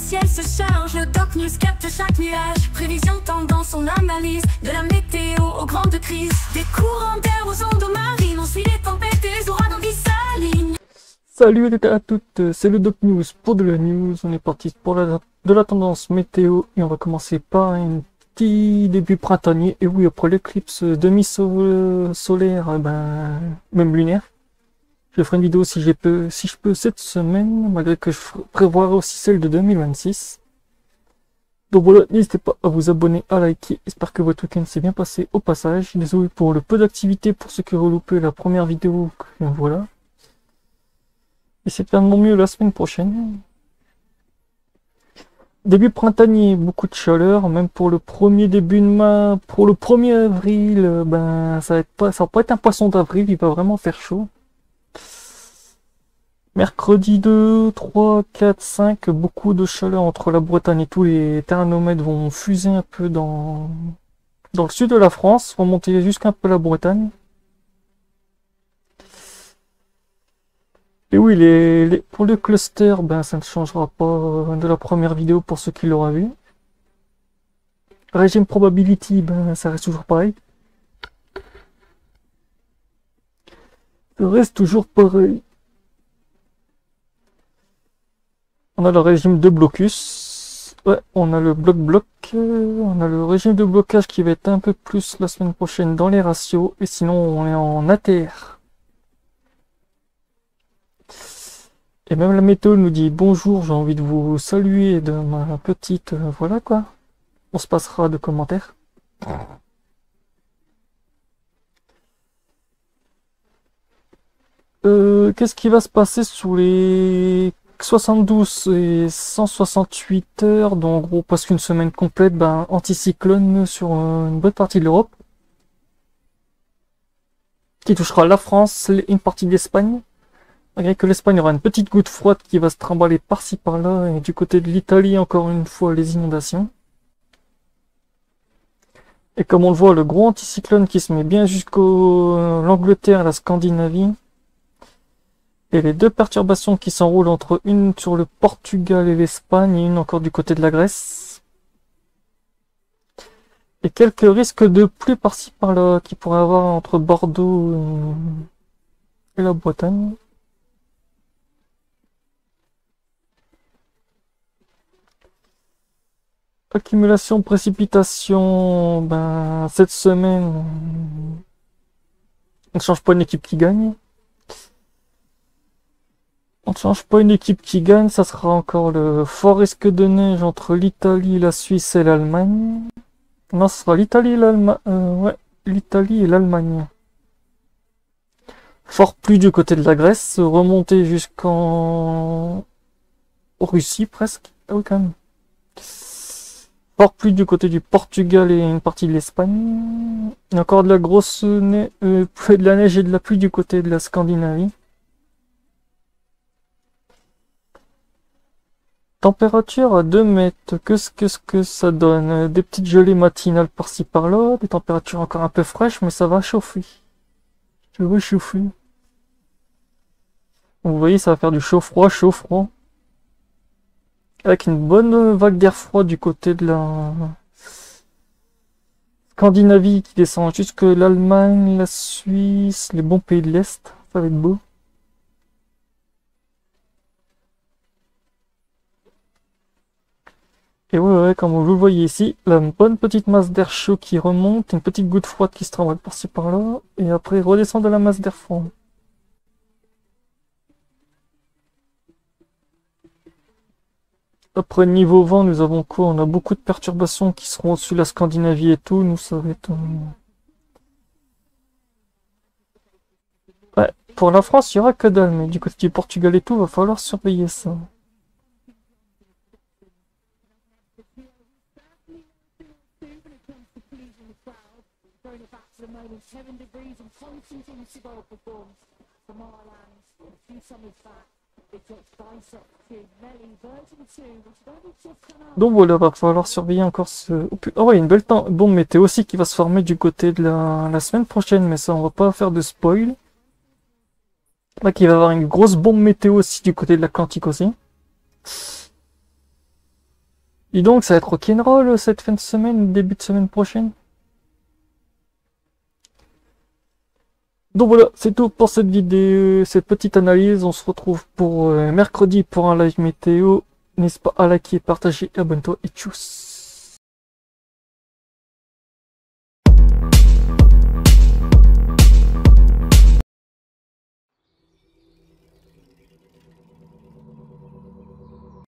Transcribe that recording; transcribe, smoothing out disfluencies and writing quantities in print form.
ciel se charge, le Doc News capte chaque nuage. Prévision, tendance, on analyse de la météo aux grandes crises. Des courants d'air aux ondes marines, on suit les tempêtes et les ouragans qui s'alignent. Salut à toutes, c'est le Doc News pour de la news. On est parti pour de la tendance météo et on va commencer par un petit début printanier. Et oui, après l'éclipse demi-solaire, même lunaire, je ferai une vidéo si je peux cette semaine, malgré que je prévoirai aussi celle de 2026. Donc voilà, n'hésitez pas à vous abonner, à liker. J'espère que votre week-end s'est bien passé au passage. Désolé pour le peu d'activité pour ceux qui ont loupé la première vidéo. Voilà. Et c'est bien de mon mieux la semaine prochaine. Début printanier, beaucoup de chaleur, même pour le premier début de mai, pour le 1er avril, ça va pas être un poisson d'avril, il va vraiment faire chaud. Mercredi 2, 3, 4, 5, beaucoup de chaleur entre la Bretagne et tous les thermomètres vont fuser un peu dans le sud de la France, vont monter jusqu'à un peu la Bretagne. Et oui, pour le cluster, ça ne changera pas de la première vidéo pour ceux qui l'auraient vu. Régime probability, ça reste toujours pareil. Ça reste toujours pareil. On a le régime de blocus. Ouais, on a le bloc-bloc. On a le régime de blocage qui va être un peu plus la semaine prochaine dans les ratios. Et sinon, on est en ATR. Et même la météo nous dit bonjour, j'ai envie de vous saluer de ma petite... voilà quoi. On se passera de commentaires. Qu'est-ce qui va se passer sous les 72 et 168 heures, donc en gros presque une semaine complète, anticyclone sur une bonne partie de l'Europe. Qui touchera la France et une partie de l'Espagne. Malgré que l'Espagne aura une petite goutte froide qui va se trimballer par-ci par-là, et du côté de l'Italie, encore une fois, les inondations. Et comme on le voit, le gros anticyclone qui se met bien jusqu'au l'Angleterre et la Scandinavie. Et les deux perturbations qui s'enroulent entre une sur le Portugal et l'Espagne, et une encore du côté de la Grèce. Et quelques risques de pluie par-ci par-là qui pourraient avoir entre Bordeaux et la Bretagne. Accumulation, précipitation, cette semaine, on ne change pas une équipe qui gagne. On ne change pas une équipe qui gagne, ça sera encore le fort risque de neige entre l'Italie, la Suisse et l'Allemagne. Non, ce sera l'Italie et l'Allemagne. Ouais, l'Italie et l'Allemagne. Fort pluie du côté de la Grèce, remonter jusqu'en Russie presque. Ah oui, quand même. Fort pluie du côté du Portugal et une partie de l'Espagne. Encore de la grosse de la neige et de la pluie du côté de la Scandinavie. Température à 2 mètres. Qu'est-ce que ça donne? Des petites gelées matinales par-ci par-là. Des températures encore un peu fraîches, mais ça va chauffer. Ça va chauffer. Vous voyez, ça va faire du chaud-froid, chaud-froid. Avec une bonne vague d'air froid du côté de la Scandinavie qui descend jusque l'Allemagne, la Suisse, les bons pays de l'Est. Ça va être beau. Et ouais, comme vous le voyez ici, la bonne petite masse d'air chaud qui remonte, une petite goutte froide qui se trimballe par-ci par-là, et après redescend de la masse d'air froid. Après, niveau vent, nous avons quoi? On a beaucoup de perturbations qui seront au-dessus de la Scandinavie et tout. Nous, ça va être... Ouais, pour la France, il y aura que dalle, mais du côté du Portugal et tout, va falloir surveiller ça. Donc voilà, va falloir surveiller encore ce... Oh ouais, une belle bombe météo aussi qui va se former du côté de la semaine prochaine, mais ça on va pas faire de spoil. Là qui va avoir une grosse bombe météo aussi du côté de l'Atlantique aussi. Et donc, ça va être rock'n'roll cette fin de semaine, début de semaine prochaine. Donc voilà, c'est tout pour cette vidéo, cette petite analyse. On se retrouve pour mercredi pour un live météo. N'hésite pas à liker, partager, abonne-toi et tchuss.